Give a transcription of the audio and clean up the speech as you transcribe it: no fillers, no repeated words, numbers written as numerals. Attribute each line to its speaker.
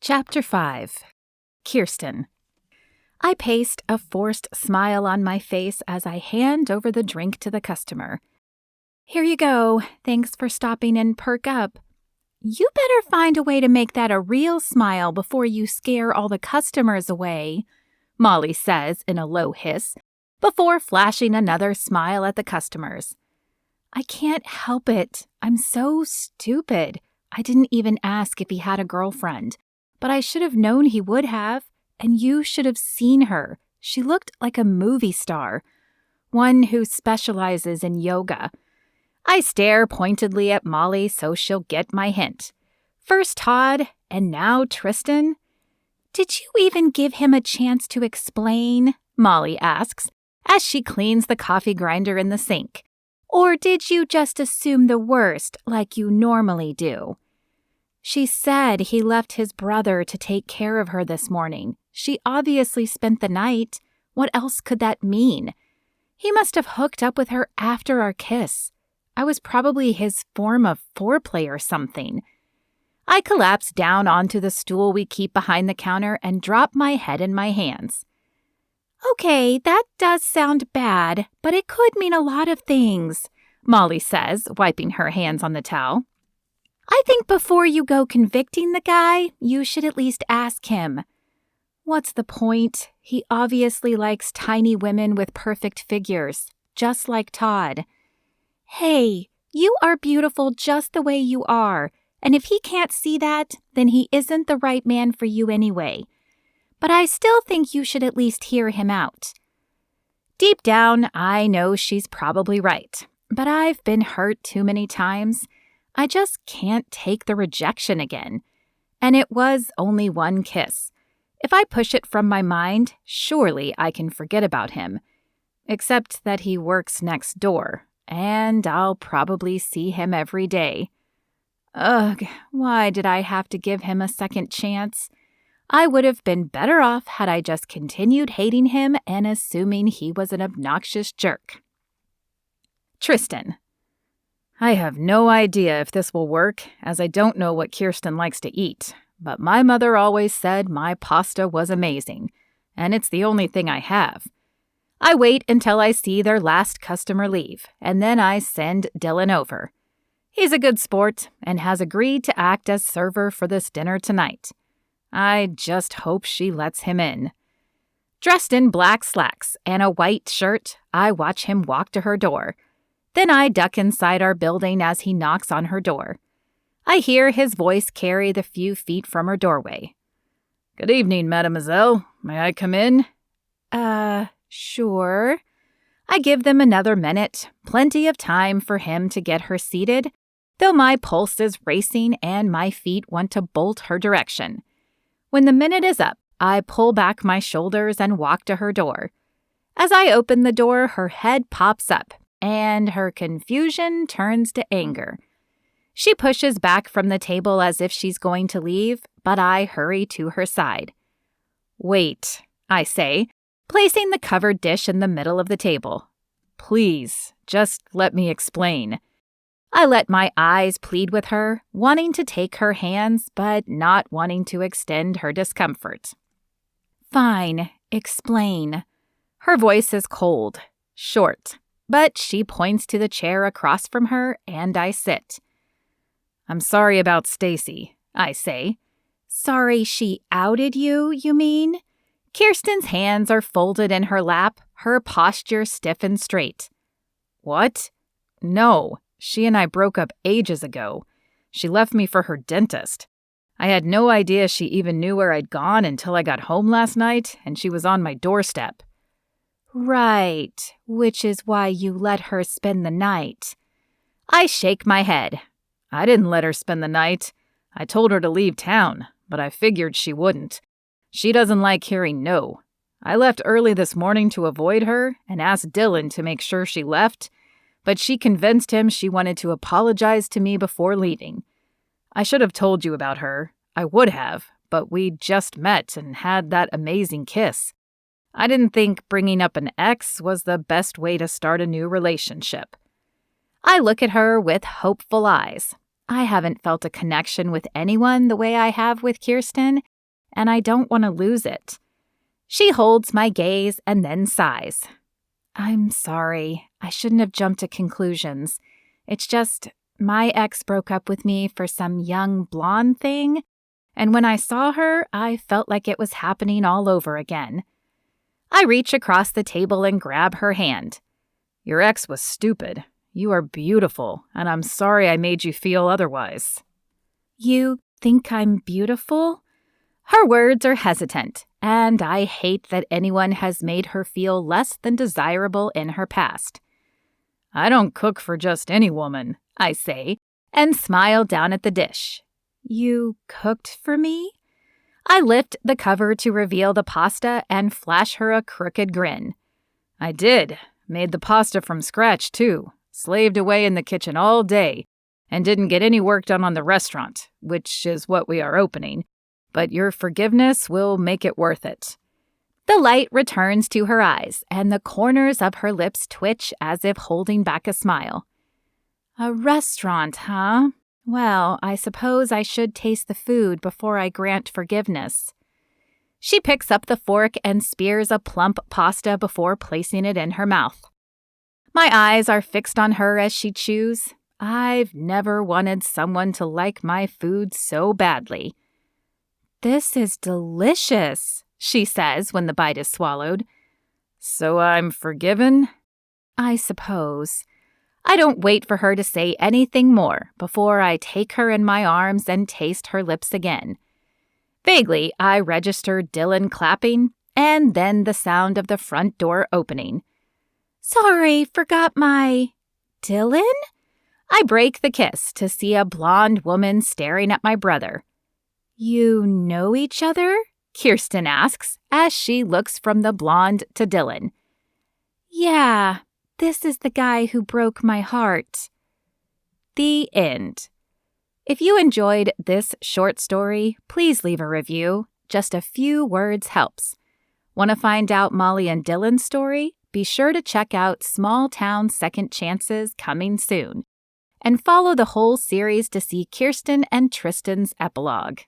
Speaker 1: Chapter 5. Kirsten. I paste a forced smile on my face as I hand over the drink to the customer. Here you go. Thanks for stopping in. Perk up. You better find a way to make that a real smile before you scare all the customers away, Molly says in a low hiss, before flashing another smile at the customers. I can't help it. I'm so stupid. I didn't even ask if he had a girlfriend, but I should have known he would have, and you should have seen her. She looked like a movie star, one who specializes in yoga. I stare pointedly at Molly so she'll get my hint. First Todd, and now Tristan. Did you even give him a chance to explain? Molly asks, as she cleans the coffee grinder in the sink. Or did you just assume the worst like you normally do? She said he left his brother to take care of her this morning. She obviously spent the night. What else could that mean? He must have hooked up with her after our kiss. I was probably his form of foreplay or something. I collapse down onto the stool we keep behind the counter and drop my head in my hands. Okay, that does sound bad, but it could mean a lot of things, Molly says, wiping her hands on the towel. I think before you go convicting the guy, you should at least ask him. What's the point? He obviously likes tiny women with perfect figures, just like Todd. Hey, you are beautiful just the way you are, and if he can't see that, then he isn't the right man for you anyway. But I still think you should at least hear him out. Deep down, I know she's probably right, but I've been hurt too many times. I just can't take the rejection again. And it was only one kiss. If I push it from my mind, surely I can forget about him. Except that he works next door, and I'll probably see him every day. Ugh, why did I have to give him a second chance? I would have been better off had I just continued hating him and assuming he was an obnoxious jerk. Tristan. I have no idea if this will work, as I don't know what Kirsten likes to eat, but my mother always said my pasta was amazing, and it's the only thing I have. I wait until I see their last customer leave, and then I send Dylan over. He's a good sport and has agreed to act as server for this dinner tonight. I just hope she lets him in. Dressed in black slacks and a white shirt, I watch him walk to her door. Then I duck inside our building as he knocks on her door. I hear his voice carry the few feet from her doorway. Good evening, mademoiselle. May I come in? Sure. I give them another minute, plenty of time for him to get her seated, though my pulse is racing and my feet want to bolt her direction. When the minute is up, I pull back my shoulders and walk to her door. As I open the door, her head pops up, and her confusion turns to anger. She pushes back from the table as if she's going to leave, but I hurry to her side. Wait, I say, placing the covered dish in the middle of the table. Please, just let me explain. I let my eyes plead with her, wanting to take her hands, but not wanting to extend her discomfort. Fine, explain. Her voice is cold, short, but she points to the chair across from her, and I sit. I'm sorry about Stacy, I say. Sorry she outed you, you mean? Kirsten's hands are folded in her lap, her posture stiff and straight. What? No, she and I broke up ages ago. She left me for her dentist. I had no idea she even knew where I'd gone until I got home last night, and she was on my doorstep. Right, which is why you let her spend the night. I shake my head. I didn't let her spend the night. I told her to leave town, but I figured she wouldn't. She doesn't like hearing no. I left early this morning to avoid her and asked Dylan to make sure she left, but she convinced him she wanted to apologize to me before leaving. I should have told you about her. I would have, but we just met and had that amazing kiss. I didn't think bringing up an ex was the best way to start a new relationship. I look at her with hopeful eyes. I haven't felt a connection with anyone the way I have with Kirsten, and I don't want to lose it. She holds my gaze and then sighs. I'm sorry. I shouldn't have jumped to conclusions. It's just, my ex broke up with me for some young blonde thing, and when I saw her, I felt like it was happening all over again. I reach across the table and grab her hand. Your ex was stupid. You are beautiful, and I'm sorry I made you feel otherwise. You think I'm beautiful? Her words are hesitant, and I hate that anyone has made her feel less than desirable in her past. I don't cook for just any woman, I say, and smile down at the dish. You cooked for me? I lift the cover to reveal the pasta and flash her a crooked grin. I did. Made the pasta from scratch, too. Slaved away in the kitchen all day and didn't get any work done on the restaurant, which is what we are opening. But your forgiveness will make it worth it. The light returns to her eyes, and the corners of her lips twitch as if holding back a smile. A restaurant, huh? Well, I suppose I should taste the food before I grant forgiveness. She picks up the fork and spears a plump pasta before placing it in her mouth. My eyes are fixed on her as she chews. I've never wanted someone to like my food so badly. This is delicious, she says when the bite is swallowed. So I'm forgiven? I suppose. I don't wait for her to say anything more before I take her in my arms and taste her lips again. Vaguely, I register Dylan clapping and then the sound of the front door opening. Sorry, forgot my... Dylan? I break the kiss to see a blonde woman staring at my brother. You know each other? Kirsten asks as she looks from the blonde to Dylan. Yeah, this is the guy who broke my heart. The end. If you enjoyed this short story, please leave a review. Just a few words helps. Want to find out Molly and Dylan's story? Be sure to check out Small Town Second Chances coming soon. And follow the whole series to see Kirsten and Tristan's epilogue.